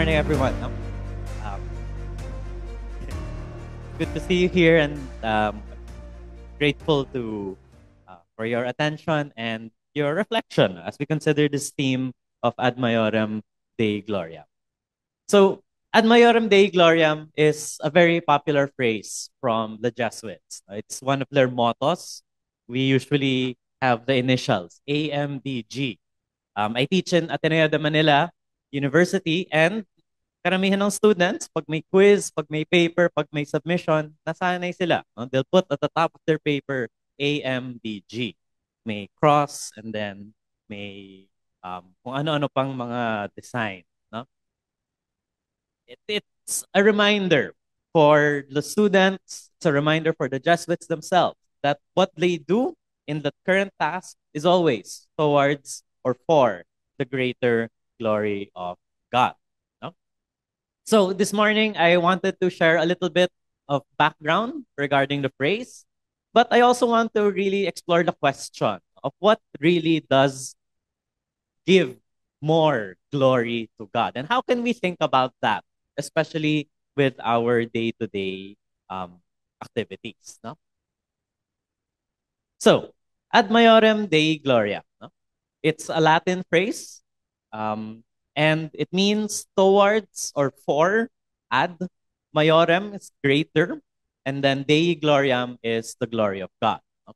morning, everyone. Um, good to see you here, and grateful to for your attention and your reflection as we consider this theme of Ad Maiorem Dei Gloriam. So, Ad Maiorem Dei Gloriam is a very popular phrase from the Jesuits. It's one of their mottos. We usually have the initials AMDG. I teach in Ateneo de Manila University, and karamihan ng students, pag may quiz, pag may paper, pag may submission, nasanay sila. No? They'll put at the top of their paper AMDG. May cross, and then may kung ano-ano pang mga design. No? It's a reminder for the students, it's a reminder for the Jesuits themselves that what they do in the current task is always towards or for the greater glory of God. No? So this morning, I wanted to share a little bit of background regarding the phrase, but I also want to really explore the question of what really does give more glory to God, and how can we think about that, especially with our day-to-day activities. No? So, Ad Maiorem Dei Gloria. No? It's a Latin phrase, um, and it means towards or for. Ad Maiorem is greater, and then Dei Gloriam is the glory of God. No?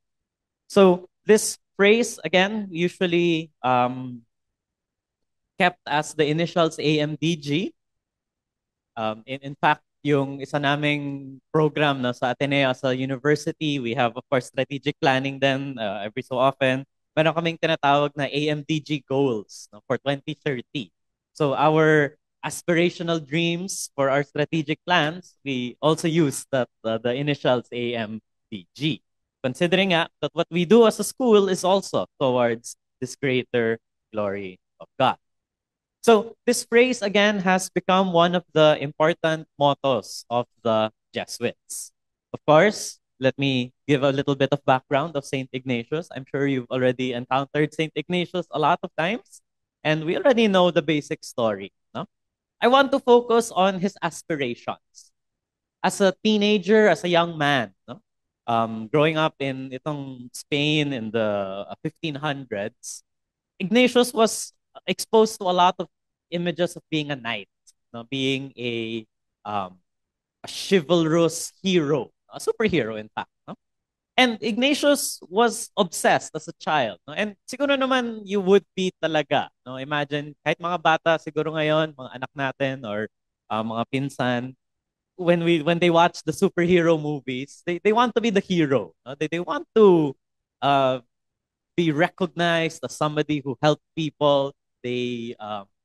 So this phrase, again, usually kept as the initials AMDG. In fact, yung isa naming program na sa Ateneo, sa university, we have, of course, strategic planning then every so often. Meron kaming tinatawag na AMDG goals no, for 2030. So our aspirational dreams for our strategic plans, we also use the initials AMDG. Considering that what we do as a school is also towards this greater glory of God. So this phrase again has become one of the important mottos of the Jesuits. Of course, let me give a little bit of background of Saint Ignatius. I'm sure you've already encountered Saint Ignatius a lot of times, and we already know the basic story. No? I want to focus on his aspirations. As a teenager, as a young man, no? Growing up in itong Spain in the 1500s, Ignatius was exposed to a lot of images of being a knight, no? Being a chivalrous hero, a superhero in fact. No? And Ignatius was obsessed as a child. No? And siguro naman you would be talaga. No? Imagine, kahit mga bata siguro ngayon, mga anak natin or mga pinsan, when they watch the superhero movies, they want to be the hero. No? They want to uh, be recognized as somebody who helped people. They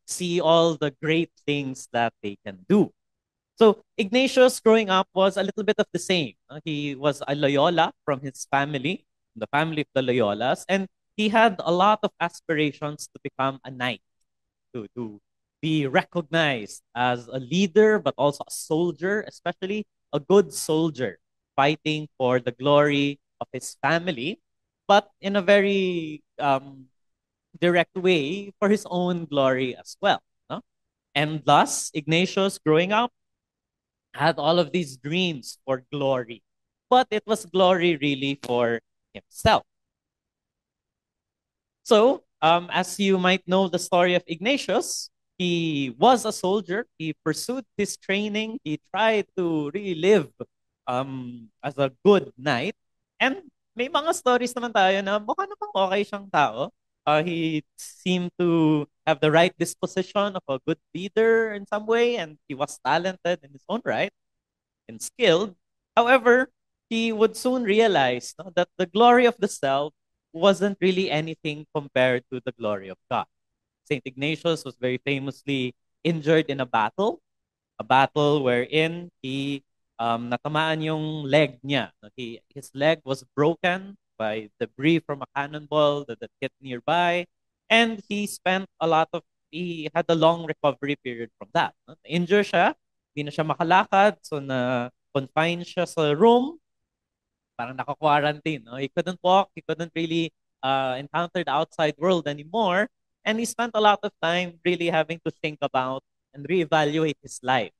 see all the great things that they can do. So Ignatius, growing up, was a little bit of the same. He was a Loyola from his family, the family of the Loyolas, and he had a lot of aspirations to become a knight, to be recognized as a leader, but also a soldier, especially a good soldier, fighting for the glory of his family, but in a very direct way for his own glory as well. No? And thus, Ignatius, growing up, had all of these dreams for glory, but it was glory really for himself. So, as you might know the story of Ignatius, he was a soldier. He pursued his training. He tried to really live as a good knight. And may mga stories naman tayo na mukha namang okay siyang tao. He seemed to have the right disposition of a good leader in some way, and he was talented in his own right and skilled. However, he would soon realize no, that the glory of the self wasn't really anything compared to the glory of God. St. Ignatius was very famously injured in a battle wherein he natamaan yung leg niya. His leg was broken by debris from a cannonball that hit nearby, and he had a long recovery period from that. Injured siya, hindi na siya makalakad, so na-confine siya sa room, parang naka-quarantine. No? He couldn't walk, he couldn't really encounter the outside world anymore, and he spent a lot of time really having to think about and reevaluate his life.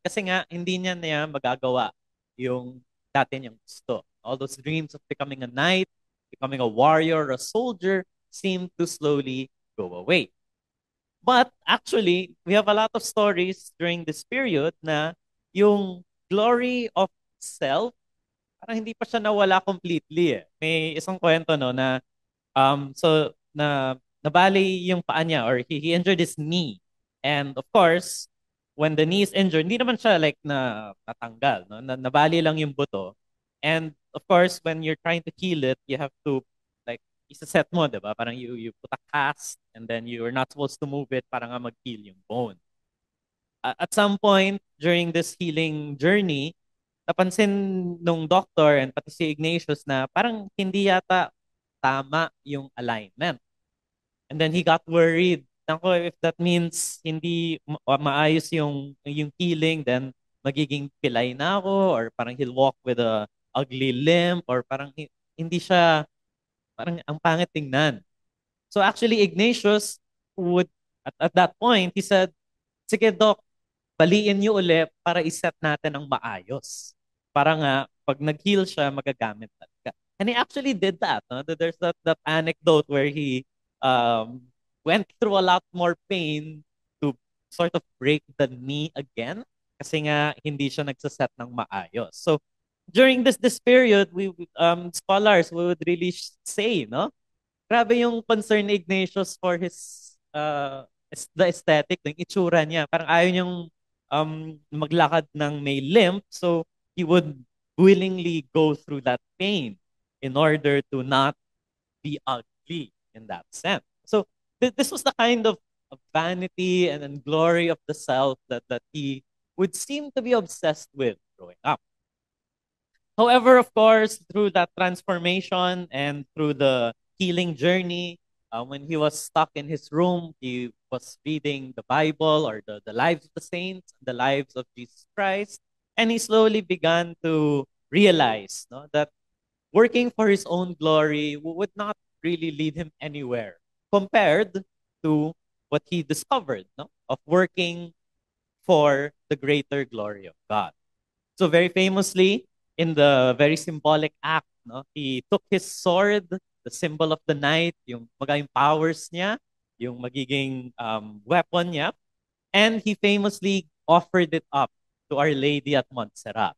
Kasi nga, hindi niya magagawa yung dati niyang gusto. All those dreams of becoming a knight, becoming a warrior, a soldier, seem to slowly go away. But actually, we have a lot of stories during this period na yung glory of self, parang hindi pa siya nawala completely eh. May isang kwento no na so nabali yung paa niya or he injured his knee. And of course, when the knee is injured, hindi naman siya like na natanggal, no? Nabali lang yung buto. And of course, when you're trying to heal it, you have to like isa-set mo, 'di ba? Parang you put a cast and then you are not supposed to move it para nga mag-heal yung bone. At some point during this healing journey, napansin nung doctor and pati si Ignatius na parang hindi yata tama yung alignment. And then he got worried. Nako, if that means hindi maayos yung healing, then magiging pilay na ako or parang he'll walk with a ugly limp or parang hindi siya, parang ang pangit tingnan. So actually, Ignatius would, at that point, he said, sige doc, baliin niyo uli para iset natin ang maayos. Para nga, pag nag-heal siya, magagamit talaga. And he actually did that. No? There's that anecdote where he um, went through a lot more pain to sort of break the knee again kasi nga hindi siya nagsaset ng maayos. So during this period, we scholars we would really say, no? Grabe yung concern ni Ignatius for his the aesthetic, yung itsura niya. Parang ayaw niyang maglakad ng may limp, so he would willingly go through that pain in order to not be ugly in that sense. So this was the kind of vanity and glory of the self that he would seem to be obsessed with growing up. However, of course, through that transformation and through the healing journey, when he was stuck in his room, he was reading the Bible or the lives of the saints, the lives of Jesus Christ, and he slowly began to realize, no, that working for his own glory would not really lead him anywhere compared to what he discovered, no, of working for the greater glory of God. So very famously, in the very symbolic act, no, he took his sword, the symbol of the knight, yung yung powers niya, yung magiging weapon niya, and he famously offered it up to Our Lady at Montserrat.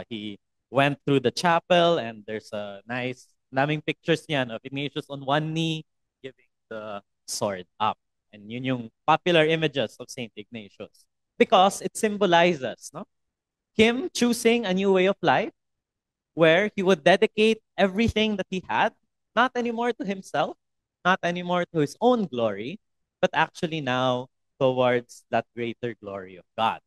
He went through the chapel and there's a nice, naming pictures niyan of Ignatius on one knee giving the sword up. And yun yung popular images of Saint Ignatius. Because it symbolizes, no, him choosing a new way of life where he would dedicate everything that he had, not anymore to himself, not anymore to his own glory, but actually now towards that greater glory of God.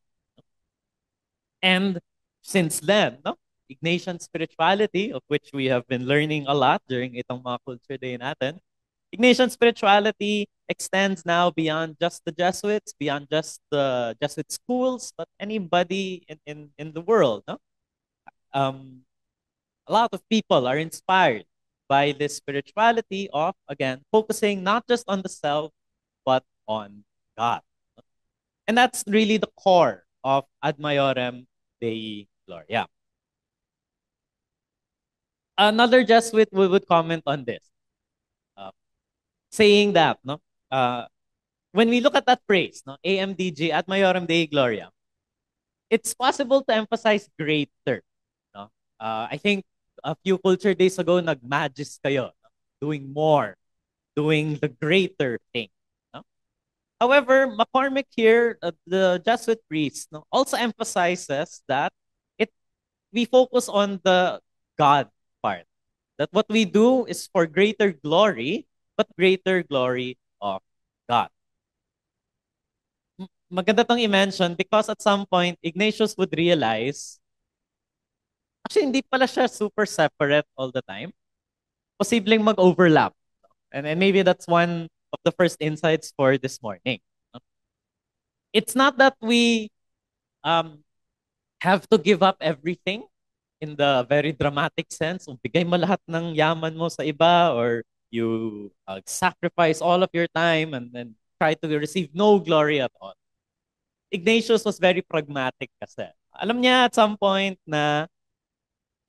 And since then, no, Ignatian spirituality, of which we have been learning a lot during itong mga culture day natin, Ignatian spirituality extends now beyond just the Jesuits, beyond just the Jesuit schools, but anybody in the world. No? A lot of people are inspired by this spirituality of, again, focusing not just on the self, but on God. And that's really the core of Ad Maiorem Dei Gloria. Another Jesuit would comment on this, saying that, no, when we look at that phrase, no, AMDG, Ad Maiorem Dei Gloria, it's possible to emphasize greater. No? I think a few culture days ago, nag-magis kayo, no? Doing more, doing the greater thing. No? However, McCormick here, the Jesuit priest, no, also emphasizes that we focus on the God part. That what we do is for greater glory, but greater glory of God. Maganda tong i-mention because at some point, Ignatius would realize, actually, hindi pala siya super separate all the time. Posibleng mag-overlap. And maybe that's one of the first insights for this morning. It's not that we have to give up everything in the very dramatic sense. Bigay mo lahat ng yaman mo sa iba or you sacrifice all of your time and then try to receive no glory at all. Ignatius was very pragmatic kasi. Alam niya at some point na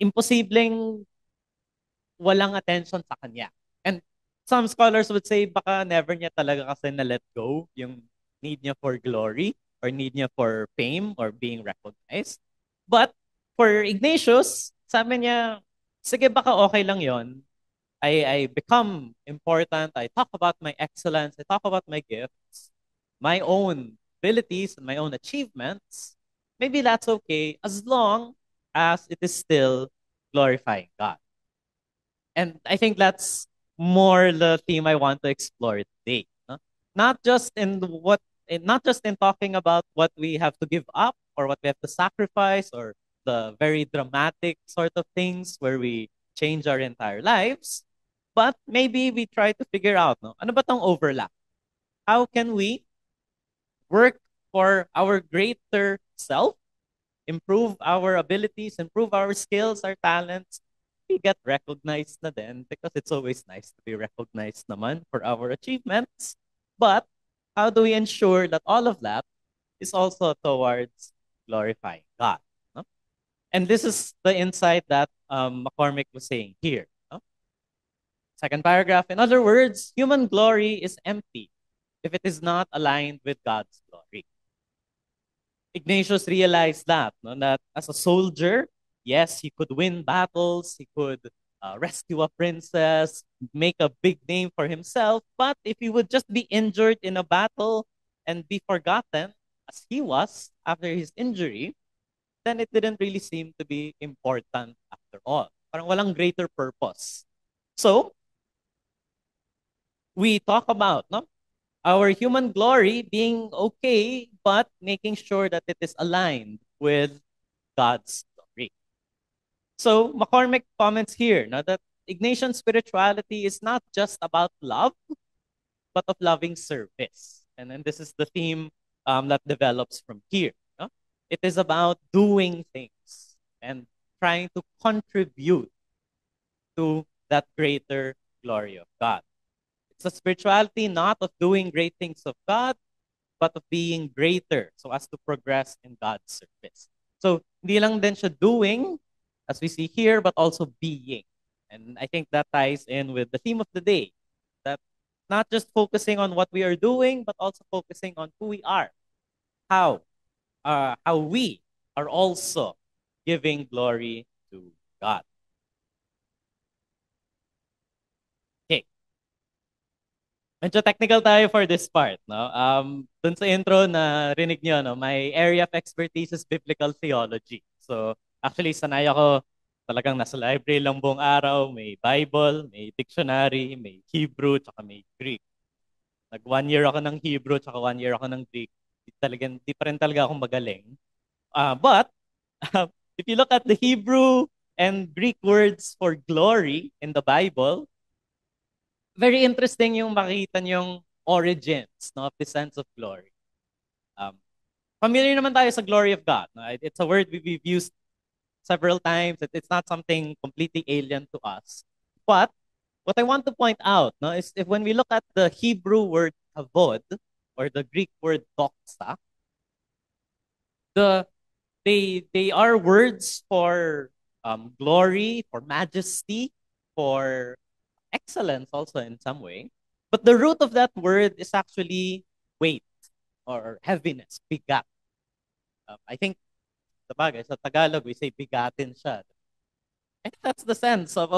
imposibleng walang attention sa kanya. And some scholars would say baka never niya talaga kasi na-let go yung need niya for glory or need niya for fame or being recognized. But for Ignatius, sabi niya, sige baka okay lang yon. I become important. I talk about my excellence. I talk about my gifts, my own abilities, and my own achievements. Maybe that's okay as long as it is still glorifying God. And I think that's more the theme I want to explore today. No? Not just in not just in talking about what we have to give up or what we have to sacrifice or the very dramatic sort of things where we change our entire lives, but maybe we try to figure out, no? Ano ba tong overlap? How can we work for our greater self, improve our abilities, improve our skills, our talents, we get recognized na din because it's always nice to be recognized naman for our achievements. But how do we ensure that all of that is also towards glorifying God? No? And this is the insight that McCormick was saying here. No? Second paragraph, in other words, human glory is empty if it is not aligned with God's glory. Ignatius realized that, no, that as a soldier, yes, he could win battles, he could rescue a princess, make a big name for himself, but if he would just be injured in a battle and be forgotten, as he was after his injury, then it didn't really seem to be important after all. Parang walang greater purpose. So, we talk about, no, our human glory being okay, but making sure that it is aligned with God's glory. So McCormick comments here now that Ignatian spirituality is not just about love, but of loving service. And then this is the theme that develops from here. No? It is about doing things and trying to contribute to that greater glory of God. It's a spirituality not of doing great things of God, but of being greater so as to progress in God's service. So, hindi lang din siya doing, as we see here, but also being. And I think that ties in with the theme of the day, that not just focusing on what we are doing, but also focusing on who we are, how we are also giving glory to God. Okay. Medyo technical tayo for this part, no? Dun sa intro na rinig nyo, no, my area of expertise is biblical theology. So, actually, sanay ako talagang nasa library lang buong araw, may Bible, may dictionary, may Hebrew, tsaka may Greek. Nag 1 year ako ng Hebrew, tsaka 1 year ako ng Greek. Di pa rin talaga akong magaling. But, if you look at the Hebrew and Greek words for glory in the Bible, very interesting yung makita yung origins, no, of the sense of glory. Familiar naman tayo sa glory of God. No? It's a word we've used several times. It's not something completely alien to us. But what I want to point out, no, is if when we look at the Hebrew word kavod or the Greek word doxa, they are words for glory, for majesty, for excellence also in some way. But the root of that word is actually weight or heaviness, bigat. I think sa Tagalog, we say bigatin siya. I think that's the sense of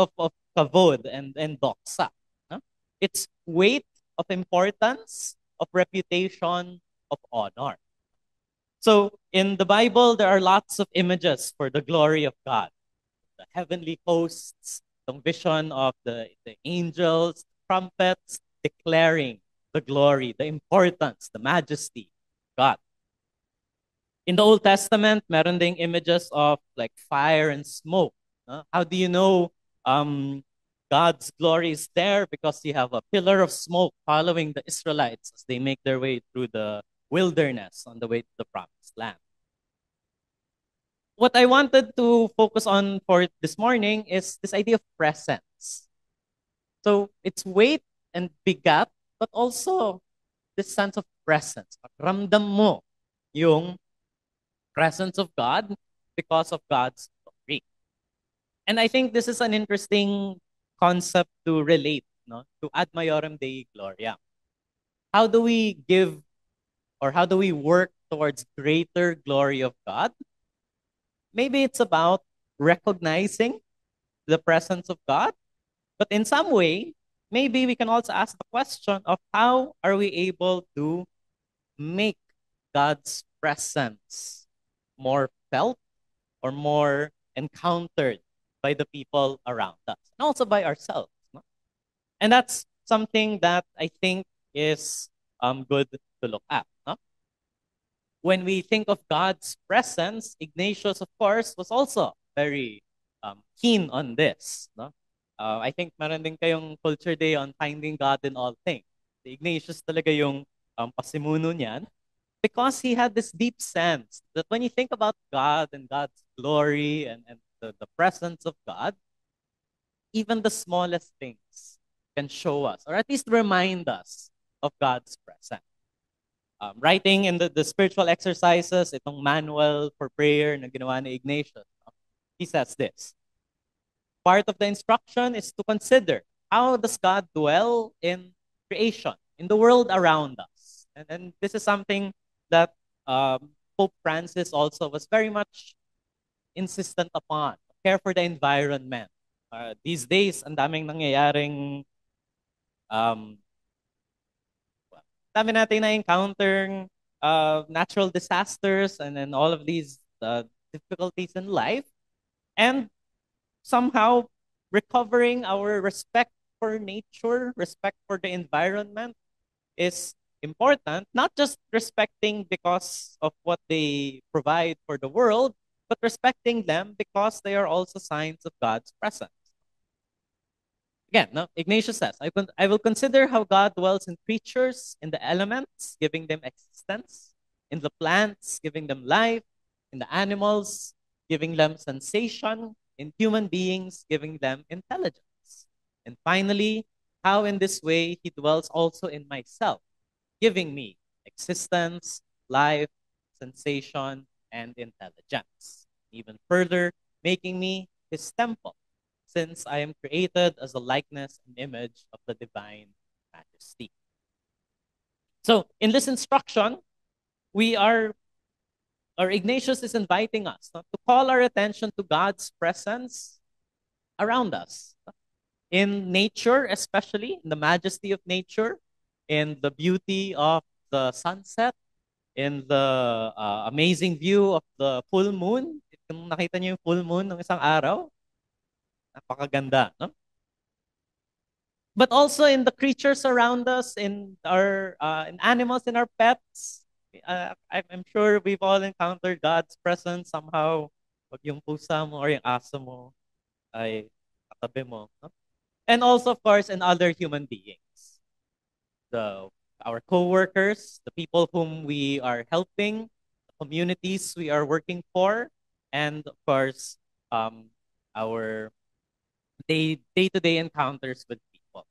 kavod and doxa. No? It's weight of importance, of reputation, of honor. So in the Bible, there are lots of images for the glory of God. The heavenly hosts, the vision of the angels, trumpets declaring the glory, the importance, the majesty of God. In the Old Testament, meron ding images of like fire and smoke. How do you know God's glory is there? Because you have a pillar of smoke following the Israelites as they make their way through the wilderness on the way to the promised land. What I wanted to focus on for this morning is this idea of presence. So it's weight and bigat, but also this sense of presence. Ramdam mo yung presence of God because of God's glory. And I think this is an interesting concept to relate, no, to ad maiorem Dei gloria. How do we give, or how do we work towards greater glory of God? Maybe it's about recognizing the presence of God, but in some way, maybe we can also ask the question of how are we able to make God's presence more felt or more encountered by the people around us and also by ourselves. No? And that's something that I think is good to look at. No? When we think of God's presence, Ignatius, of course, was also very keen on this. No? I think meron din kayong culture day on finding God in all things. Si Ignatius talaga yung pasimuno niyan because he had this deep sense that when you think about God and God's glory and the presence of God, even the smallest things can show us or at least remind us of God's presence. Writing in the spiritual exercises, itong manual for prayer na ginawa ni Ignatius, he says this. Part of the instruction is to consider how does God dwell in creation, in the world around us. And this is something that Pope Francis also was very much insistent upon. Care for the environment. These days, ang daming nangyayaring um, dami natin na-encounter natural disasters and then all of these difficulties in life. And somehow recovering our respect for nature, respect for the environment is important, not just respecting because of what they provide for the world, but respecting them because they are also signs of God's presence. Again, no, Ignatius says, I will consider how God dwells in creatures, in the elements, giving them existence, in the plants, giving them life, in the animals, giving them sensation, in human beings, giving them intelligence. And finally, how in this way he dwells also in myself, giving me existence, life, sensation, and intelligence. Even further, making me his temple, since I am created as the likeness and image of the divine majesty. So, in this instruction, we are, or Ignatius is inviting us to call our attention to God's presence around us. In nature, especially, in the majesty of nature, in the beauty of the sunset, in the amazing view of the full moon. Kung nakita niyo yung full moon ng isang araw, napakaganda, no? But also in the creatures around us, in our in animals, in our pets. I'm sure we've all encountered God's presence somehow. Pag yung pusa mo or yung aso mo ay katabi mo. No? And also, of course, in other human beings. Our co-workers, the people whom we are helping, the communities we are working for, and of course, our day-to-day encounters with people.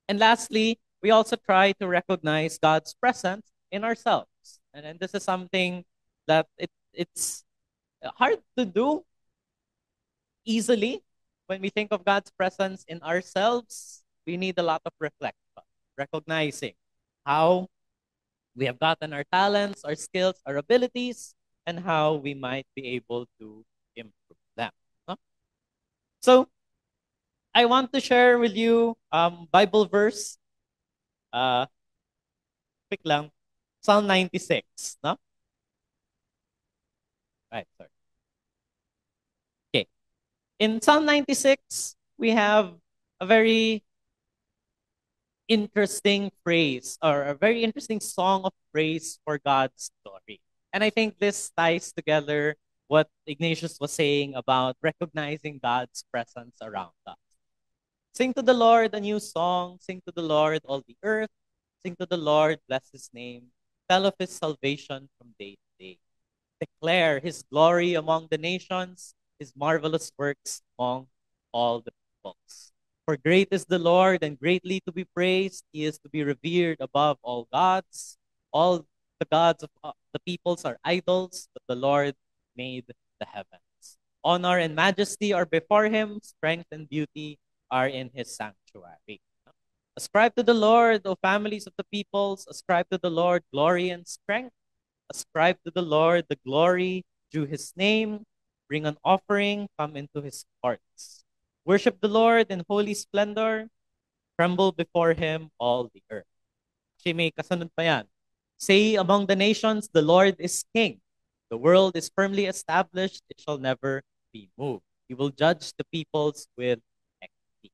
And lastly, we also try to recognize God's presence in ourselves. And this is something that it's hard to do easily. When we think of God's presence in ourselves, we need a lot of reflection, recognizing how we have gotten our talents, our skills, our abilities, and how we might be able to improve them. No? So, I want to share with you Bible verse. Quick lang. Psalm 96. No? Right, sorry. Okay. In Psalm 96, we have a very interesting phrase or a very interesting song of praise for God's glory. And I think this ties together what Ignatius was saying about recognizing God's presence around us. Sing to the Lord a new song, sing to the Lord all the earth, sing to the Lord, bless his name, tell of his salvation from day to day. Declare his glory among the nations, his marvelous works among all the peoples. For great is the Lord and greatly to be praised. He is to be revered above all gods. All The gods of the peoples are idols, but the Lord made the heavens. Honor and majesty are before him, strength and beauty are in his sanctuary. Ascribe to the Lord, O families of the peoples, ascribe to the Lord glory and strength. Ascribe to the Lord the glory due his name. Bring an offering, come into his courts. Worship the Lord in holy splendor. Tremble before him, all the earth. Actually, may kasunod pa yan. Say among the nations, the Lord is king. The world is firmly established, it shall never be moved. He will judge the peoples with equity.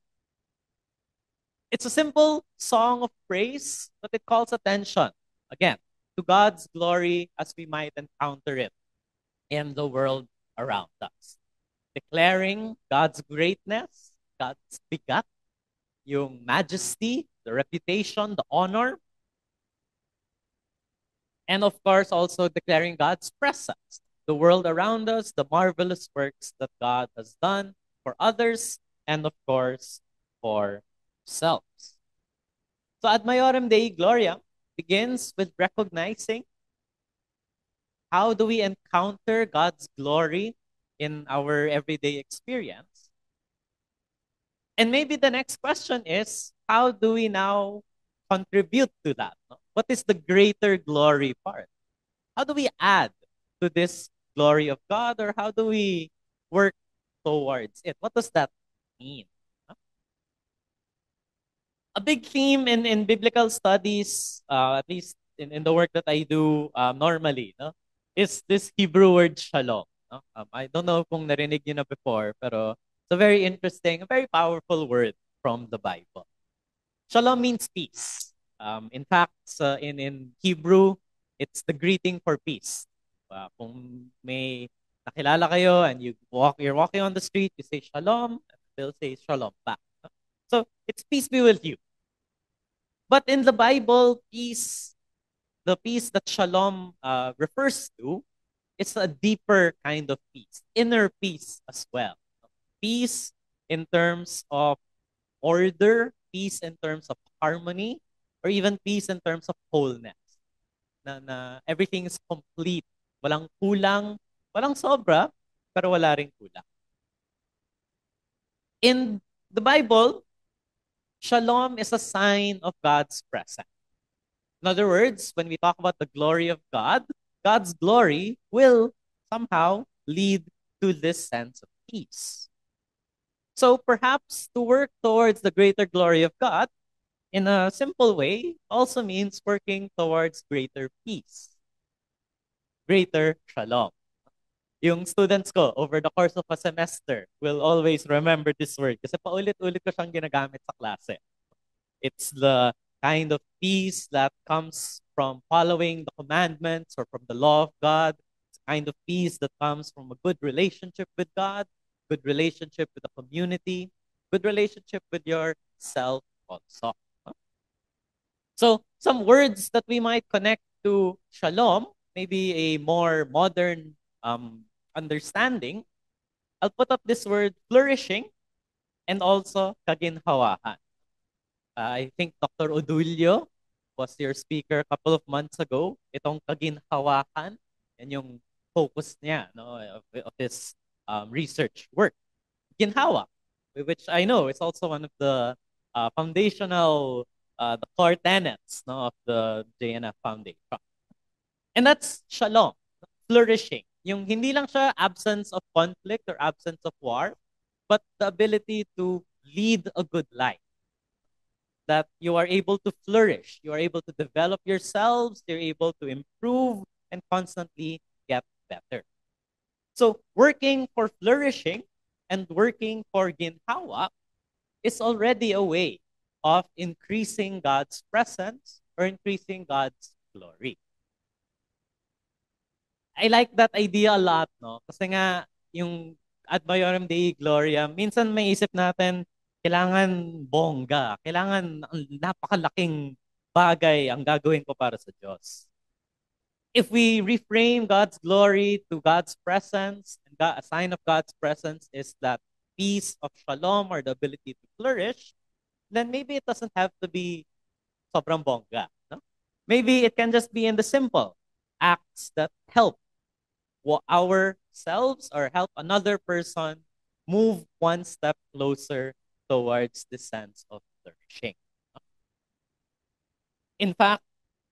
It's a simple song of praise, but it calls attention, again, to God's glory as we might encounter it in the world around us. Declaring God's greatness, God's bigat, yung majesty, the reputation, the honor, and of course also declaring God's presence, the world around us, the marvelous works that God has done for others, and of course for ourselves. So Ad Maiorem Dei Gloria begins with recognizing how do we encounter God's glory in our everyday experience. And maybe the next question is, how do we now contribute to that? No? What is the greater glory part? How do we add to this glory of God, or how do we work towards it? What does that mean? A big theme in biblical studies, at least in the work that I do normally, no, is this Hebrew word shalom. No? I don't know kung narinig niyo na before, pero it's a very interesting, a very powerful word from the Bible. Shalom means peace. In fact, in Hebrew, it's the greeting for peace. Kung may nakilala kayo and you're walking on the street, you say shalom, and they'll say shalom back. So it's peace be with you. But in the Bible, peace, the peace that shalom refers to, is a deeper kind of peace, inner peace as well. Peace in terms of order, peace in terms of harmony, or even peace in terms of wholeness. Na everything is complete. Walang kulang, walang sobra, pero wala ring kulang. In the Bible, shalom is a sign of God's presence. In other words, when we talk about the glory of God, God's glory will somehow lead to this sense of peace. So perhaps to work towards the greater glory of God in a simple way also means working towards greater peace, greater shalom. Yung students ko over the course of a semester will always remember this word kasi paulit-ulit ko siyang ginagamit sa klase. It's the kind of peace that comes from following the commandments or from the law of God. It's the kind of peace that comes from a good relationship with God, good relationship with the community, good relationship with yourself also. So some words that we might connect to shalom, maybe a more modern understanding. I'll put up this word flourishing and also kaginhawahan. I think Dr. Odulio was your speaker a couple of months ago. Itong kaginhawakan, yan yung focus niya, no, of his research work. Ginhawa, which I know is also one of the foundational, the core tenets, no, of the JNF Foundation. And that's shalom, flourishing. Yung hindi lang siya absence of conflict or absence of war, but the ability to lead a good life. That you are able to flourish, you are able to develop yourselves, you're able to improve and constantly get better. So working for flourishing and working for ginhawa is already a way of increasing God's presence or increasing God's glory. I like that idea a lot, no? Kasi nga, yung Ad Maiorem Dei Gloria, minsan may isip natin, kailangan bongga, kailangan napakalaking bagay ang gagawin ko para sa Diyos. If we reframe God's glory to God's presence, and a sign of God's presence is that peace of shalom or the ability to flourish, then maybe it doesn't have to be sobrang bongga. No? Maybe it can just be in the simple acts that help ourselves or help another person move one step closer towards the sense of flourishing. In fact,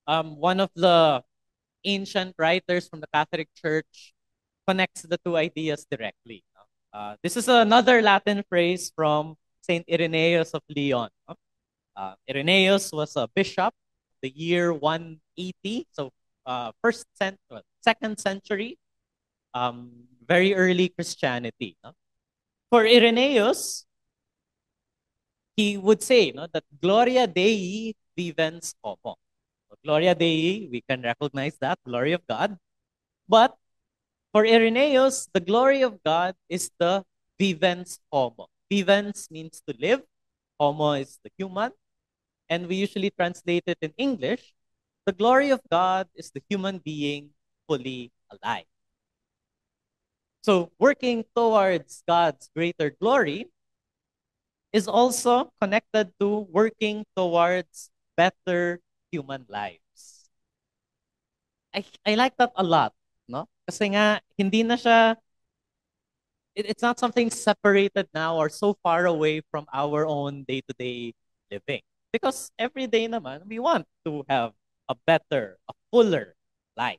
one of the ancient writers from the Catholic Church connects the two ideas directly. This is another Latin phrase from Saint Irenaeus of Lyon. Irenaeus was a bishop the year 180, so second century, very early Christianity. For Irenaeus, he would say that Gloria Dei vivens homo. So Gloria Dei, we can recognize that, glory of God. But for Irenaeus, the glory of God is the vivens homo. Vivens means to live, homo is the human, and we usually translate it in English. The glory of God is the human being fully alive. So working towards God's greater glory is also connected to working towards better human lives. I like that a lot, no? Kasi nga, hindi na siya, it's not something separated now or so far away from our own day-to-day living. Because every day naman, we want to have a better, a fuller life.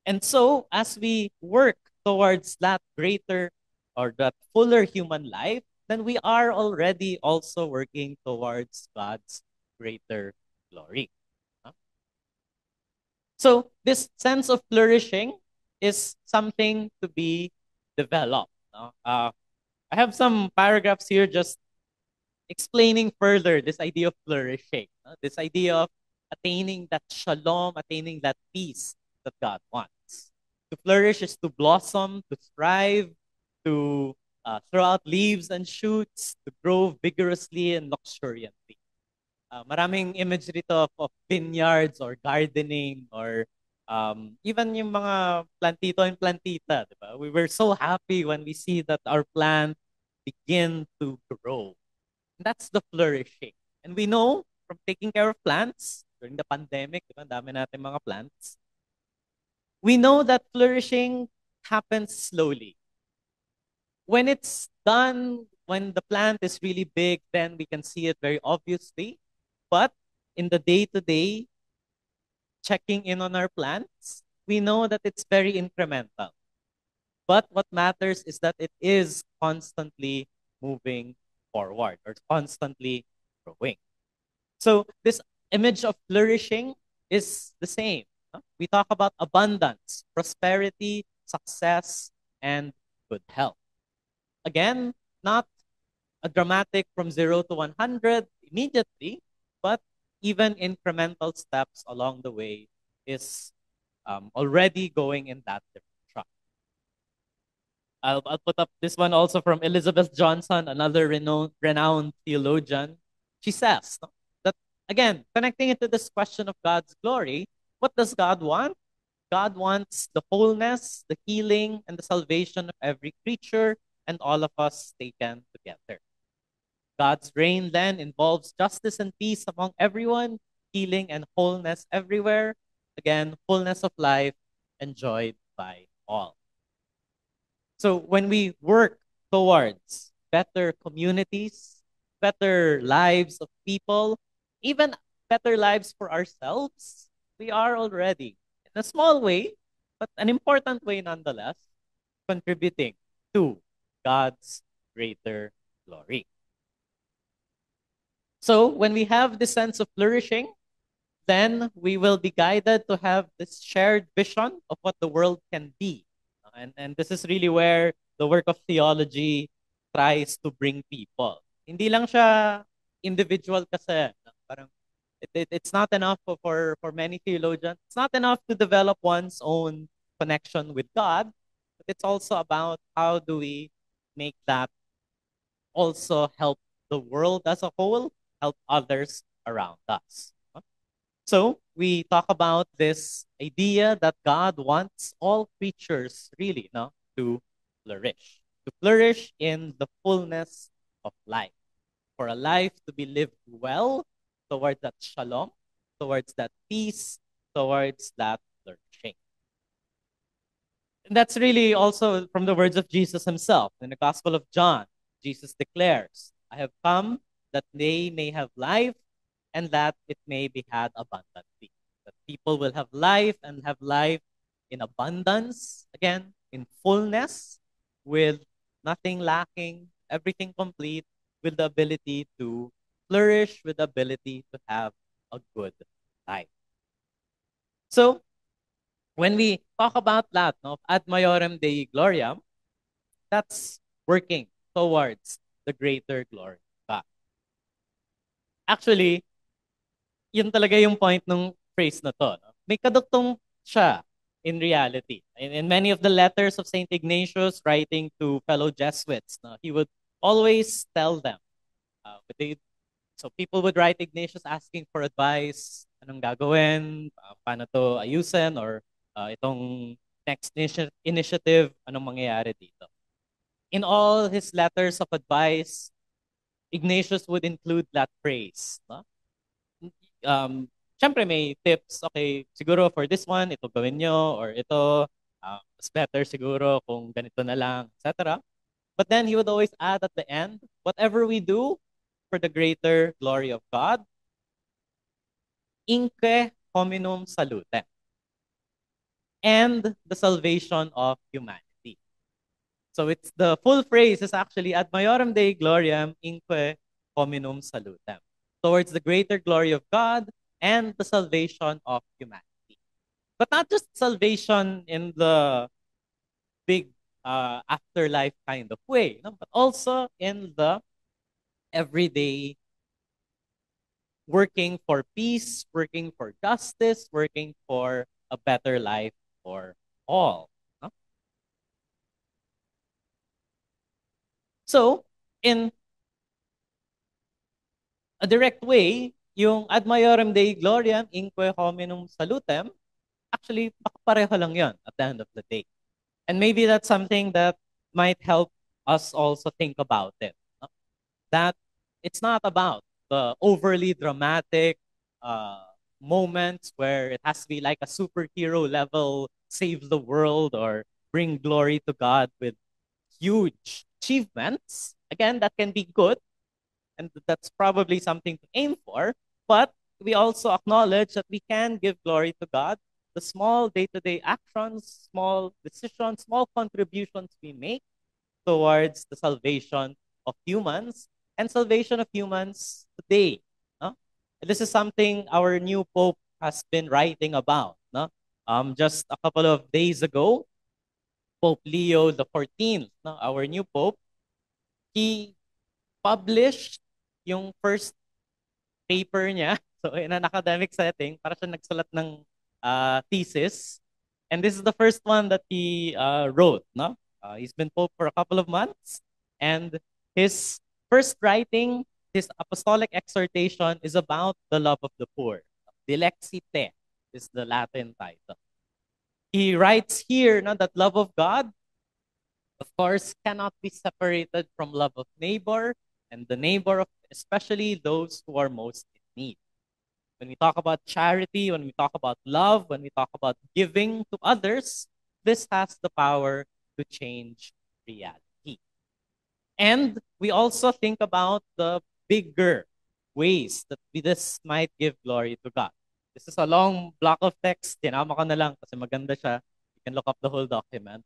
And so, as we work towards that greater or that fuller human life, then we are already also working towards God's greater glory. So, this sense of flourishing is something to be developed. I have some paragraphs here just explaining further this idea of flourishing, this idea of attaining that shalom, attaining that peace that God wants. To flourish is to blossom, to thrive, to throw out leaves and shoots, to grow vigorously and luxuriantly. Maraming imagery to of vineyards or gardening or even yung mga plantito and plantita, diba? We were so happy when we see that our plant begin to grow. That's the flourishing. And we know from taking care of plants during the pandemic, diba? Dami natin mga plants. We know that flourishing happens slowly. When it's done, when the plant is really big, then we can see it very obviously. But in the day-to-day, checking in on our plants, we know that it's very incremental. But what matters is that it is constantly moving forward or constantly growing. So this image of flourishing is the same. We talk about abundance, prosperity, success, and good health. Again, not a dramatic from 0 to 100 immediately, but even incremental steps along the way is already going in that direction. I'll put up this one also from Elizabeth Johnson, another renowned theologian. She says that, again, connecting it to this question of God's glory, what does God want? God wants the wholeness, the healing, and the salvation of every creature and all of us taken together. God's reign then involves justice and peace among everyone, healing and wholeness everywhere. Again, fullness of life enjoyed by all. So when we work towards better communities, better lives of people, even better lives for ourselves, we are already, in a small way, but an important way nonetheless, contributing to God's greater glory. So when we have this sense of flourishing, then we will be guided to have this shared vision of what the world can be. And this is really where the work of theology tries to bring people. Hindi lang siya individual kasi. Parang it's not enough for many theologians. It's not enough to develop one's own connection with God, but it's also about how do we make that also help the world as a whole, help others around us. So we talk about this idea that God wants all creatures really to flourish in the fullness of life, for a life to be lived well toward that shalom, towards that peace, towards that flourishing. And that's really also from the words of Jesus himself. In the Gospel of John, Jesus declares, I have come that they may have life and that it may be had abundantly. That people will have life and have life in abundance, again, in fullness, with nothing lacking, everything complete, with the ability to flourish, with the ability to have a good life. So, when we talk about that, no, ad maiorem Dei gloriam, that's working towards the greater glory of God. Actually, yun talaga yung point ng phrase na to. No? May kadugtong siya in reality. In many of the letters of St. Ignatius writing to fellow Jesuits, no, he would always tell them, so people would write Ignatius asking for advice, anong gagawin, paano to ayusin, or itong next initiative, anong mangyayari dito. In all his letters of advice, Ignatius would include that phrase. No? Siyempre may tips, okay, siguro for this one, ito gawin nyo, or ito, mas better siguro kung ganito na lang, etc. But then he would always add at the end, whatever we do for the greater glory of God, inque hominum salutem, and the salvation of humanity. So it's the full phrase is actually ad maiorem Dei gloriam inque hominum salutem, towards the greater glory of God and the salvation of humanity. But not just salvation in the big afterlife kind of way, no? But also in the everyday working for peace, working for justice, working for a better life for all. No? So, in a direct way, yung ad maiorem Dei gloriam inque hominum salutem, actually, pareho lang yon at the end of the day. And maybe that's something that might help us also think about it. No? That it's not about the overly dramatic moments where it has to be like a superhero level, save the world or bring glory to God with huge achievements. Again, that can be good, and that's probably something to aim for. But we also acknowledge that we can give glory to God. The small day-to-day actions, small decisions, small contributions we make towards the salvation of humans and salvation of humans today. No? This is something our new Pope has been writing about. No? Just a couple of days ago, Pope Leo the 14th, no? Our new Pope, he published yung first paper niya. So in an academic setting, para siya nagsulat ng thesis. And this is the first one that he wrote. No? He's been Pope for a couple of months. And his first writing, his apostolic exhortation, is about the love of the poor. Dilexite is the Latin title. He writes here that love of God, of course, cannot be separated from love of neighbor, and the neighbor of especially those who are most in need. When we talk about charity, when we talk about love, when we talk about giving to others, this has the power to change reality. And we also think about the bigger ways that this might give glory to God. This is a long block of text. Tinama ko na lang kasi maganda siya. You can look up the whole document.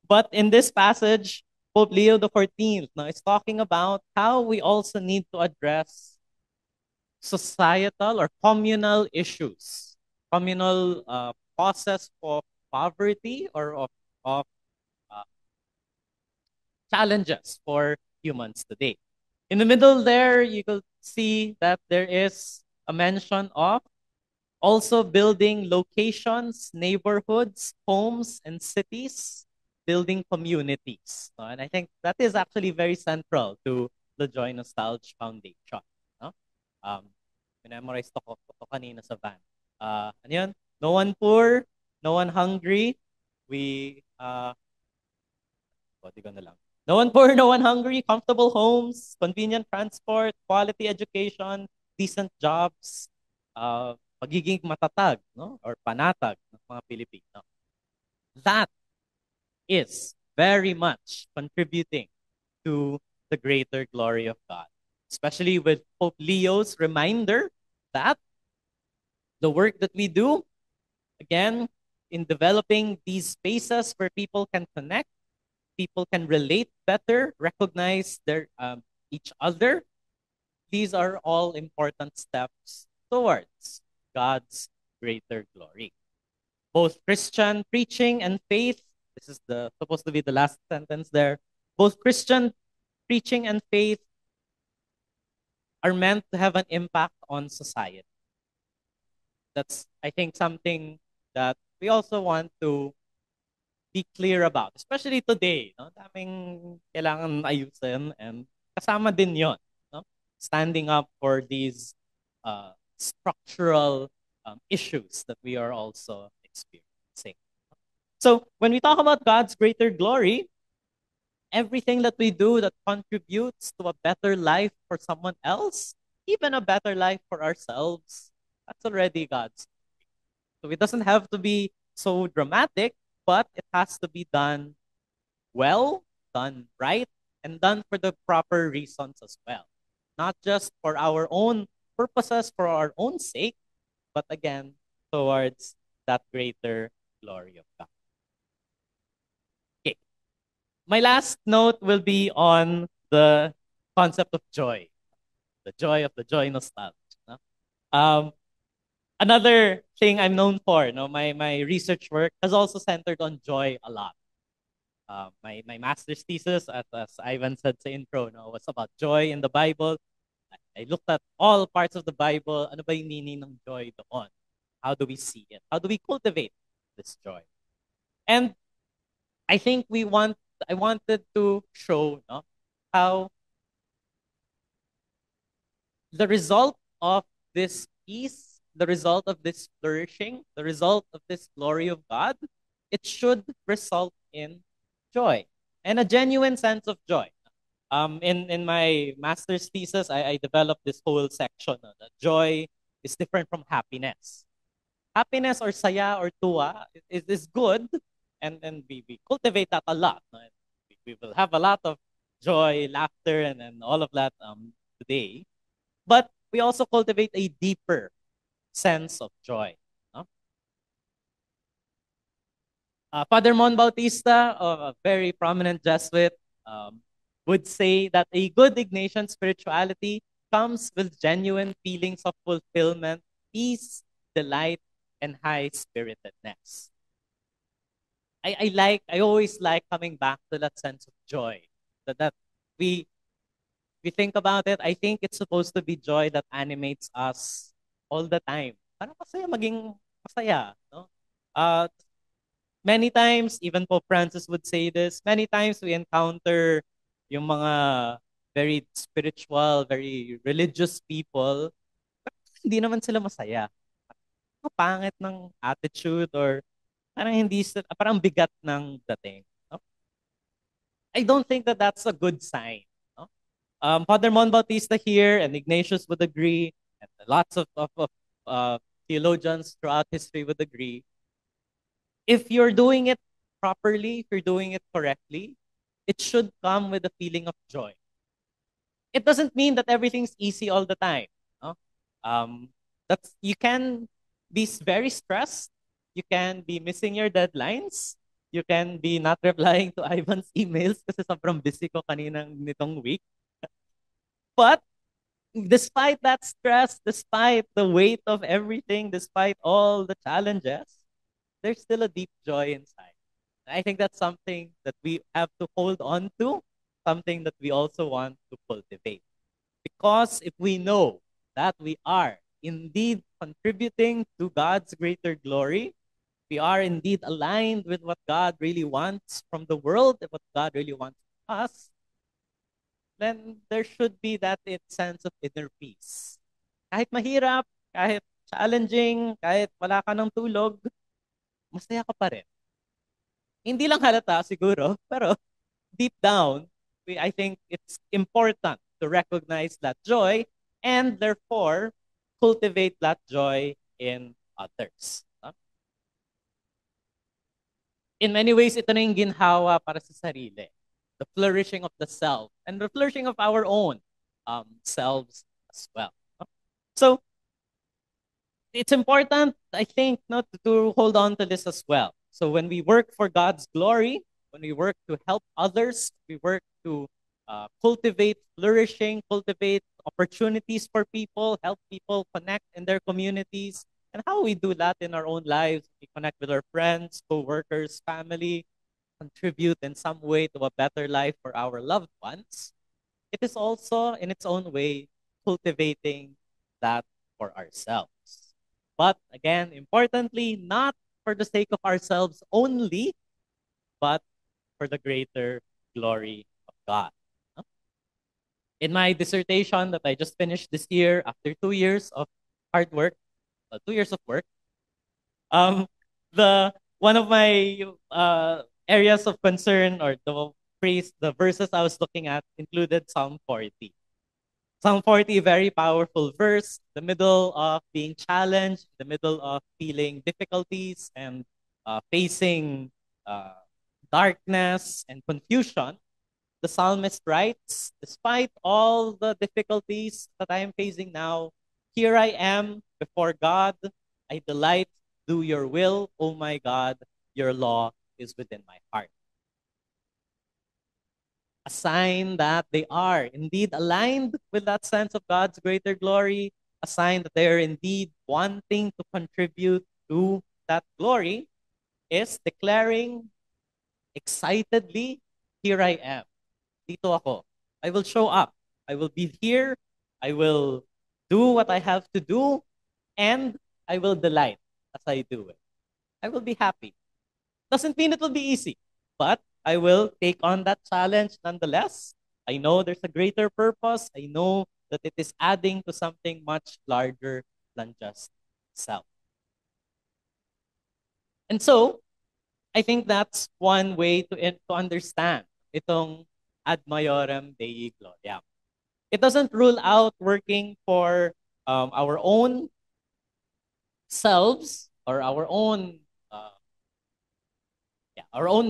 But in this passage, Pope Leo the 14th is talking about how we also need to address societal or communal issues, communal causes of poverty or of challenges for humans today. In the middle there, you will see that there is a mention of also building locations, neighborhoods, homes, and cities, building communities. And I think that is actually very central to the Joy Nostalgia Foundation. No? Memorize to kanina sa van. Ano yun? No one poor, no one hungry. We, di ko na lang. No one poor, no one hungry, comfortable homes, convenient transport, quality education, decent jobs, pagiging matatag, no? Or panatag ng mga Pilipino. That is very much contributing to the greater glory of God. Especially with Pope Leo's reminder that the work that we do, again, in developing these spaces where people can connect, people can relate better, recognize their each other. These are all important steps towards God's greater glory. Both Christian preaching and faith, this is the supposed to be the last sentence there. Both Christian preaching and faith are meant to have an impact on society. That's, I think, something that we also want to be clear about, especially today. No? Daming kailangan ayusin, and kasama din yon, no? Standing up for these structural issues that we are also experiencing. So when we talk about God's greater glory, everything that we do that contributes to a better life for someone else, even a better life for ourselves, that's already God's. So it doesn't have to be so dramatic, but it has to be done well, done right, and done for the proper reasons as well. Not just for our own purposes, for our own sake, but again, towards that greater glory of God. Okay. My last note will be on the concept of joy, the joy of the joy nostalgia. No? Another thing I'm known for, no, my research work has also centered on joy a lot. My master's thesis, as Ivan said sa intro, no, was about joy in the Bible. I looked at all parts of the Bible. Ano ba yung meaning ng joy doon? How do we see it? How do we cultivate this joy? And I think I wanted to show, no, how the result of this peace, the result of this flourishing, the result of this glory of God, it should result in joy and a genuine sense of joy. In my master's thesis, I developed this whole section that joy is different from happiness. Happiness or saya or tuwa is good, and we cultivate that a lot. No? We will have a lot of joy, laughter, and all of that today. But we also cultivate a deeper sense of joy. No? Father Mon Bautista, a very prominent Jesuit, would say that a good Ignatian spirituality comes with genuine feelings of fulfillment, peace, delight, and high spiritedness. I always like coming back to that sense of joy. That we think about it, I think it's supposed to be joy that animates us all the time. Parang masaya maging masaya, no? Many times, even Pope Francis would say this, many times we encounter yung mga very spiritual, very religious people, pero hindi naman sila masaya. Ang pangit ng attitude, or parang hindi parang bigat ng dating. No? I don't think that that's a good sign. No? Father Mon Bautista here and Ignatius would agree, and lots of theologians throughout history would agree. If you're doing it properly, if you're doing it correctly, it should come with a feeling of joy. It doesn't mean that everything's easy all the time. No? That's, you can be very stressed. You can be missing your deadlines. You can be not replying to Ivan's emails kasi sobrang busy ko kaninang nitong week. But despite that stress, despite the weight of everything, despite all the challenges, there's still a deep joy inside. I think that's something that we have to hold on to, something that we also want to cultivate. Because if we know that we are indeed contributing to God's greater glory, we are indeed aligned with what God really wants from the world and what God really wants from us, then there should be that sense of inner peace. Kahit mahirap, kahit challenging, kahit wala ka ng tulog, masaya ka pa rin. Hindi lang halata siguro, pero deep down, I think it's important to recognize that joy and therefore cultivate that joy in others. In many ways, ito na yung ginhawa para sa sarili. The flourishing of the self and the flourishing of our own selves as well. So, it's important, I think, to hold on to this as well. So when we work for God's glory, when we work to help others, we work to cultivate flourishing, cultivate opportunities for people, help people connect in their communities. And how we do that in our own lives, we connect with our friends, co-workers, family, contribute in some way to a better life for our loved ones. It is also, in its own way, cultivating that for ourselves. But again, importantly, not for the sake of ourselves only, but for the greater glory of God. In my dissertation that I just finished this year, after 2 years of hard work, 2 years of work, the one of my areas of concern, or the verses I was looking at, included Psalm 40. Psalm 40, very powerful verse, the middle of being challenged, the middle of feeling difficulties and facing darkness and confusion. The psalmist writes, despite all the difficulties that I am facing now, here I am before God. I delight to do your will, oh my God, your law is within my heart. A sign that they are indeed aligned with that sense of God's greater glory, a sign that they are indeed wanting to contribute to that glory, is declaring excitedly, here I am. Dito ako. I will show up. I will be here. I will do what I have to do, and I will delight as I do it. I will be happy. Doesn't mean it will be easy, but I will take on that challenge nonetheless. I know there's a greater purpose. I know that it is adding to something much larger than just self. And so, I think that's one way to understand itong ad maiorem Dei Gloriam. It doesn't rule out working for our own selves or our own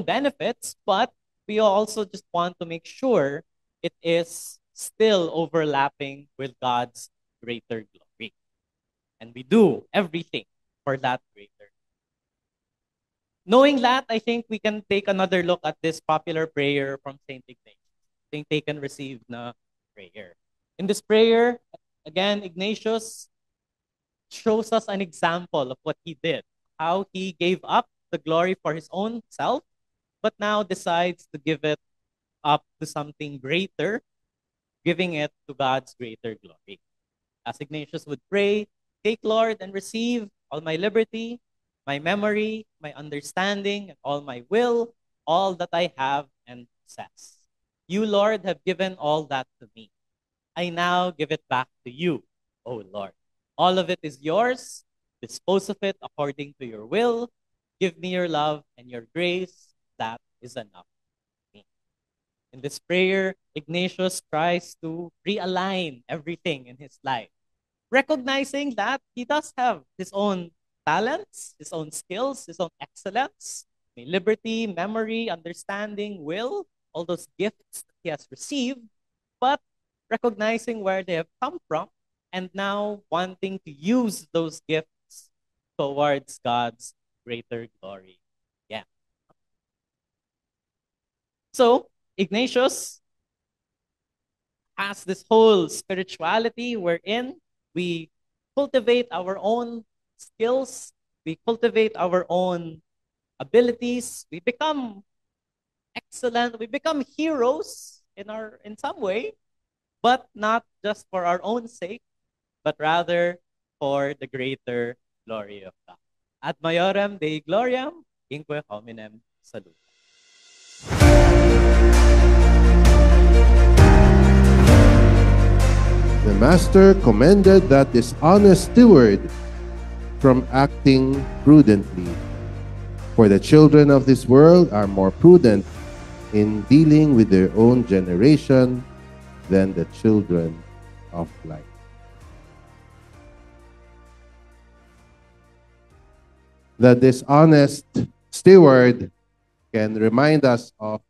benefits, but we also just want to make sure it is still overlapping with God's greater glory. And we do everything for that greater. Knowing that, I think we can take another look at this popular prayer from St. Ignatius. St. Take and receive na prayer. In this prayer, again, Ignatius shows us an example of what he did, how he gave up the glory for his own self, but now decides to give it up to something greater, giving it to God's greater glory. As Ignatius would pray, take, Lord, and receive all my liberty, my memory, my understanding, and all my will, all that I have and possess. You, Lord, have given all that to me. I now give it back to you, O Lord. All of it is yours. Dispose of it according to your will. Give me your love and your grace. That is enough for me. In this prayer, Ignatius tries to realign everything in his life, recognizing that he does have his own talents, his own skills, his own excellence, liberty, memory, understanding, will, all those gifts that he has received, but recognizing where they have come from and now wanting to use those gifts towards God's greater glory. Yeah. So, Ignatius has this whole spirituality wherein we cultivate our own skills, we cultivate our own abilities, we become excellent, we become heroes in some way, but not just for our own sake, but rather for the greater glory of God. Ad maiorem Dei Gloriam, inque hominem salutem. The master commended that dishonest steward from acting prudently. For the children of this world are more prudent in dealing with their own generation than the children of light. The dishonest steward can remind us of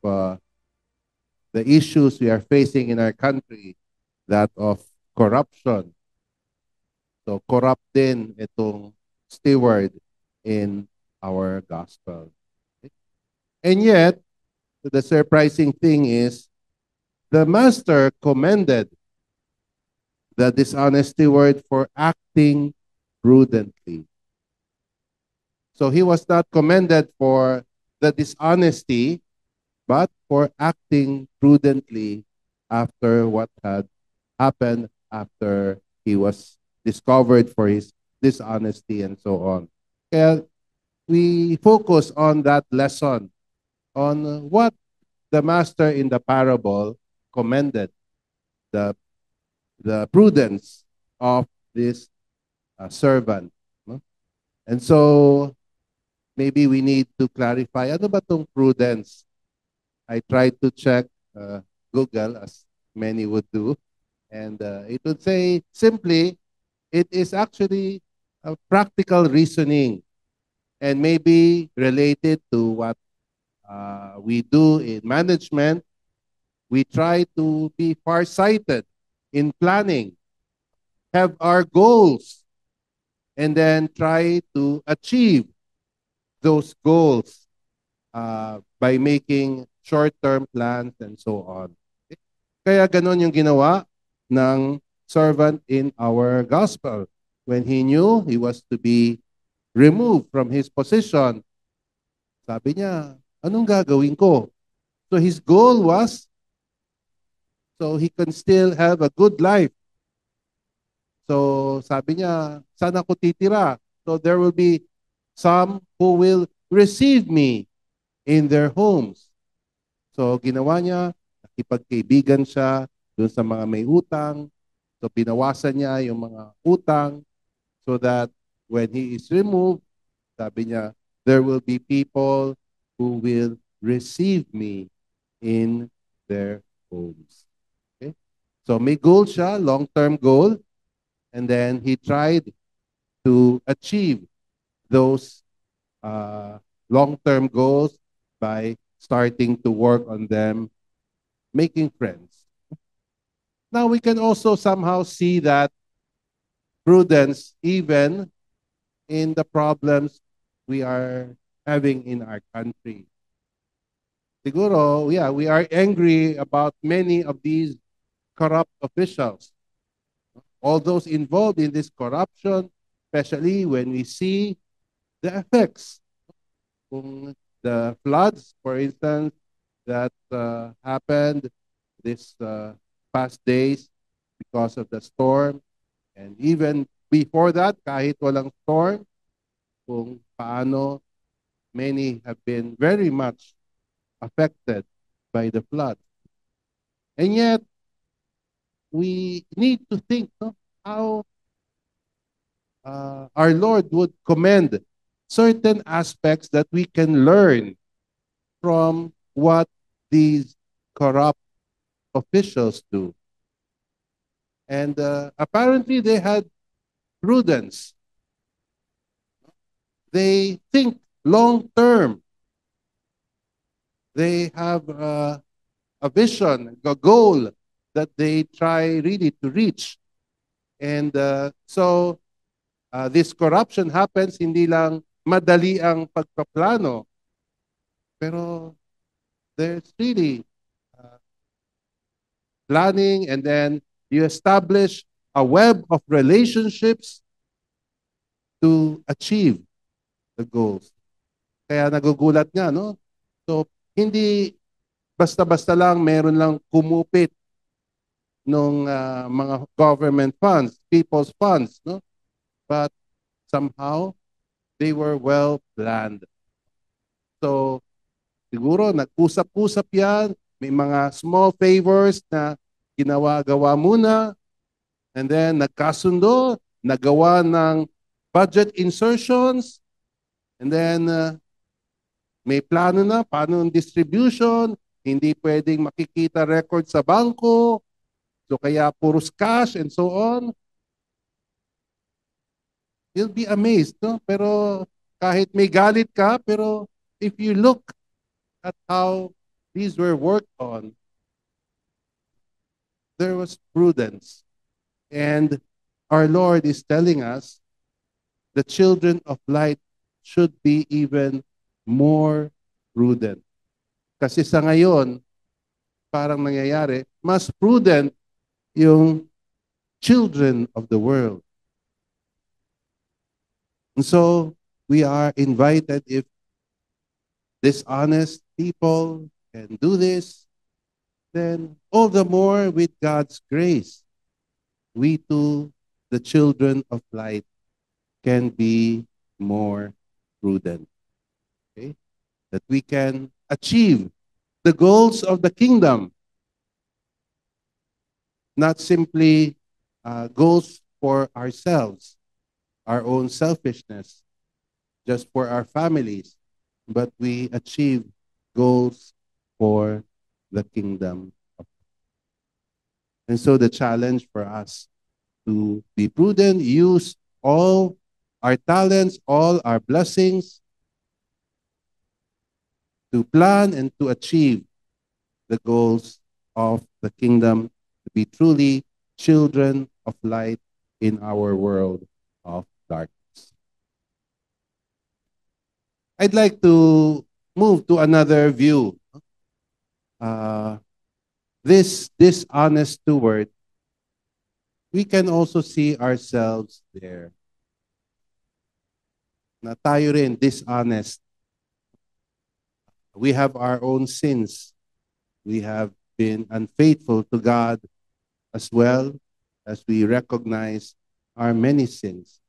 the issues we are facing in our country, that of corruption. So corrupt din itong steward in our gospel. And yet, the surprising thing is, the master commended the dishonest steward for acting prudently. So he was not commended for the dishonesty, but for acting prudently after what had happened, after he was discovered for his dishonesty and so on. Kaya we focus on that lesson, on what the master in the parable commended, the prudence of this servant. No? And so maybe we need to clarify, ano ba tong prudence? I tried to check Google, as many would do, and it would say simply, it is actually a practical reasoning, and maybe related to what we do in management. We try to be farsighted in planning, have our goals, and then try to achieve those goals by making short-term plans and so on. Kaya ganon yung ginawa ng servant in our gospel. When he knew he was to be removed from his position, sabi niya, anong gagawin ko? So his goal was so he can still have a good life. So sabi niya, saan ako titira? So there will be some who will receive me in their homes. So ginawa niya, nakipagkaibigan siya dun sa mga may utang. So binawasan niya yung mga utang so that when he is removed, sabi niya, there will be people who will receive me in their homes. Okay? So may goal siya, long-term goal, and then he tried to achieve those long-term goals by starting to work on them, making friends. Now we can also somehow see that prudence even in the problems we are having in our country. Siguro, yeah, we are angry about many of these corrupt officials. All those involved in this corruption, especially when we see the effects. Kung the floods, for instance, that happened this past days because of the storm. And even before that, kahit walang storm, kung paano many have been very much affected by the flood. And yet, we need to think how our Lord would commend certain aspects that we can learn from what these corrupt officials do. And apparently they had prudence. They think long term. They have a vision, a goal that they try really to reach. And so this corruption happens, hindi lang madali ang pagpaplano, pero there's really planning, and then you establish a web of relationships to achieve the goals. Kaya nagugulat nga, no? So, hindi basta-basta lang, meron lang kumupit nung mga government funds, people's funds, no? But somehow, they were well planned. So, siguro, nag-usap-usap yan, may mga small favors na ginawa-gawa muna, and then nagkasundo, nagawa ng budget insertions, and then may plano na, paano ang distribution, hindi pwedeng makikita record sa bangko, so kaya puros cash and so on. You'll be amazed, no? Pero Kahit may galit ka, pero if you look at how these were worked on, there was prudence. And our Lord is telling us the children of light should be even more prudent. Kasi sa ngayon, parang nangyayari, mas prudent yung children of the world. And so, we are invited, if dishonest people can do this, then all the more with God's grace, we too, the children of light, can be more prudent. Okay? That we can achieve the goals of the kingdom, not simply goals for ourselves, our own selfishness, just for our families, but we achieve goals for the kingdom. And so the challenge for us to be prudent, use all our talents, all our blessings to plan and to achieve the goals of the kingdom, to be truly children of light in our world of darkness. I'd like to move to another view. This dishonest steward, we can also see ourselves there. Na tayo rin dishonest. We have our own sins. We have been unfaithful to God as well as we recognize our many sins.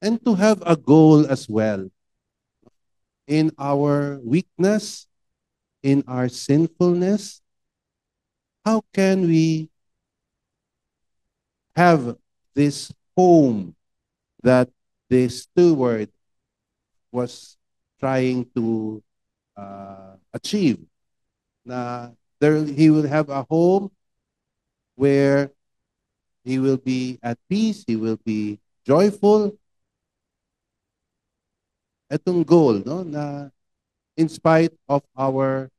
And to have a goal as well in our weakness, in our sinfulness. How can we have this home that the steward was trying to achieve? Na there, he will have a home where he will be at peace, he will be joyful. Itong goal, no, na in spite of our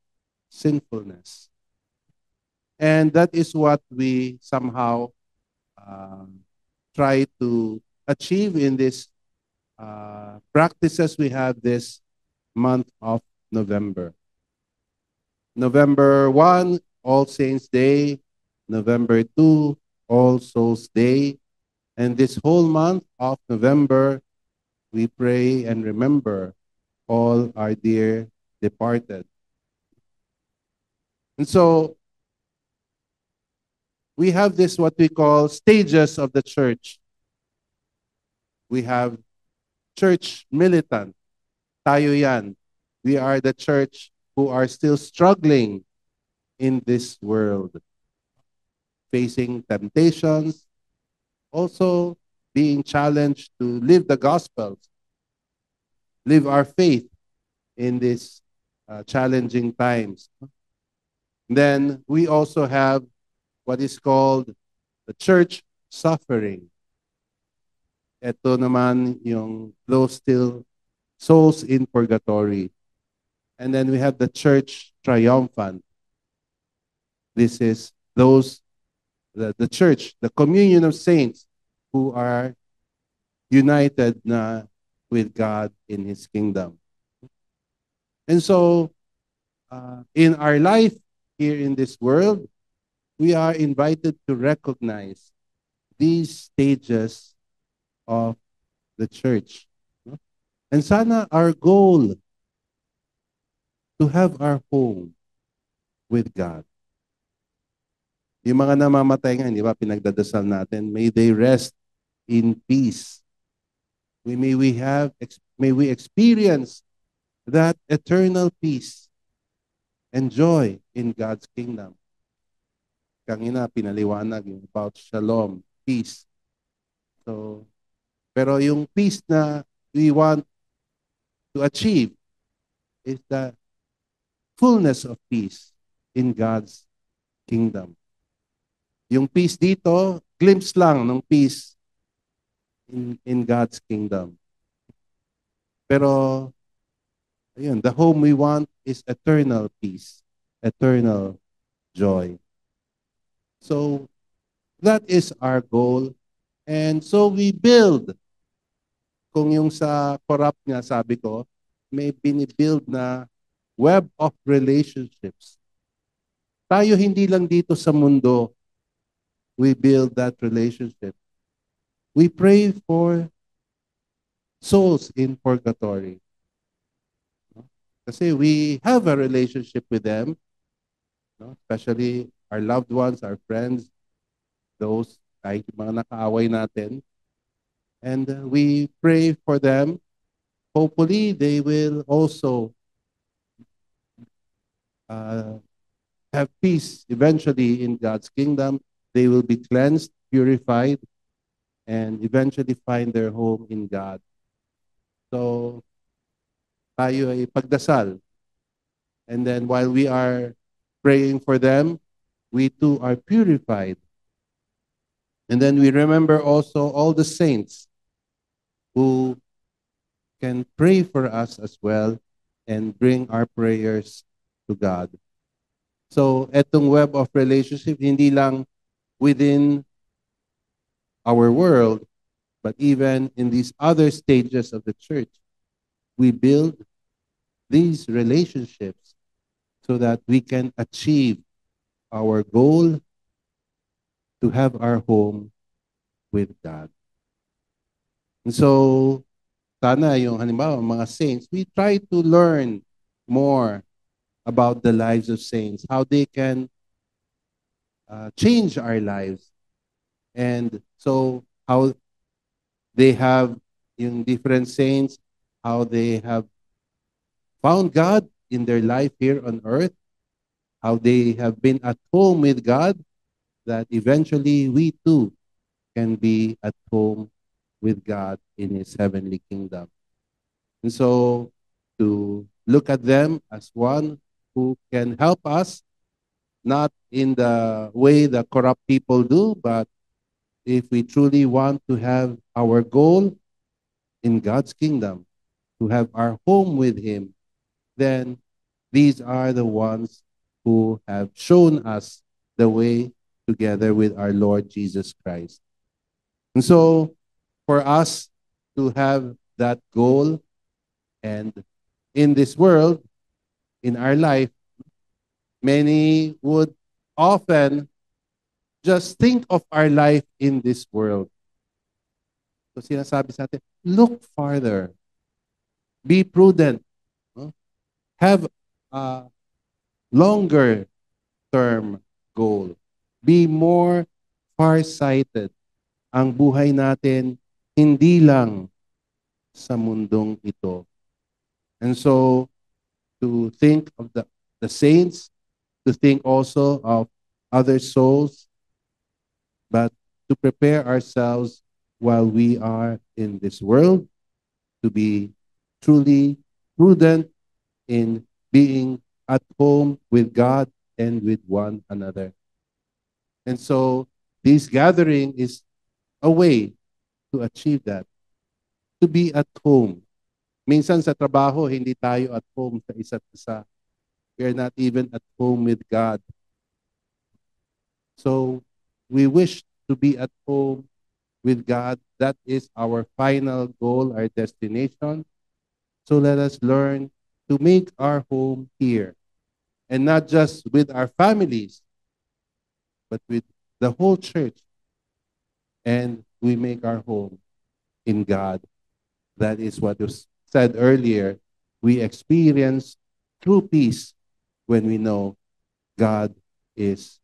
sinfulness. And that is what we somehow try to achieve in this practices we have this month of November. November 1, All Saints Day. November 2, All Souls Day. And this whole month of November, we pray and remember all our dear departed. And so, we have this what we call stages of the church. We have church militant. Tayo yan. We are the church who are still struggling in this world, facing temptations, also being challenged to live the gospel, live our faith in these challenging times. Then we also have what is called the church suffering. Ito naman yung those still souls in purgatory. And then we have the church triumphant. This is those, the church, the communion of saints who are united na with God in His kingdom. And so, in our life here in this world, we are invited to recognize these stages of the church. And sana our goal to have our home with God. Yung mga namamatay nga, di ba, pinagdadasal natin, may they rest in peace. May we experience that eternal peace and joy in God's kingdom. Kanina pinaliwanag yung about shalom, peace. So, pero yung peace na we want to achieve is the fullness of peace in God's kingdom. Yung peace dito, glimpse lang ng peace in God's kingdom. Pero, ayun, the home we want is eternal peace, eternal joy. So, that is our goal. And so we build. Kung yung sa corrupt nga, sabi ko, may binibuild na web of relationships. Tayo hindi lang dito sa mundo, we build that relationship. We pray for souls in purgatory. Kasi we have a relationship with them, no? Especially our loved ones, our friends, those kahit yung mga nakaaway natin. And we pray for them. Hopefully, they will also have peace eventually in God's kingdom. They will be cleansed, purified, and eventually find their home in God. So, tayo ay pagdasal. And then while we are praying for them, we too are purified. And then we remember also all the saints who can pray for us as well and bring our prayers to God. So, etong web of relationship, hindi lang within our world, but even in these other stages of the church, we build these relationships so that we can achieve our goal to have our home with God. And so, sana yung halimbawa, mga saints, we try to learn more about the lives of saints, how they can change our lives. And so, how they have yung different saints, how they have found God in their life here on earth, how they have been at home with God, that eventually we too can be at home with God in His heavenly kingdom. And so to look at them as one who can help us, not in the way the corrupt people do, but if we truly want to have our goal in God's kingdom, to have our home with Him, then these are the ones who have shown us the way together with our Lord Jesus Christ. And so, for us to have that goal, and in this world, in our life, many would often just think of our life in this world. So sinasabi sa atin, look farther. Be prudent. No? Have a longer term goal. Be more far-sighted. Ang buhay natin hindi lang sa mundong ito. And so, to think of the saints, to think also of other souls, but to prepare ourselves while we are in this world, to be truly prudent in being at home with God and with one another. And so, this gathering is a way to achieve that. To be at home. Minsan sa trabaho, hindi tayo at home sa isa't isa. We are not even at home with God. So, we wish to be at home with God. That is our final goal, our destination. So let us learn to make our home here. And not just with our families, but with the whole church. And we make our home in God. That is what was said earlier. We experience true peace when we know God is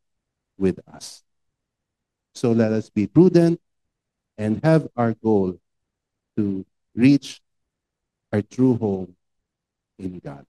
with us. So let us be prudent and have our goal to reach our true home in God.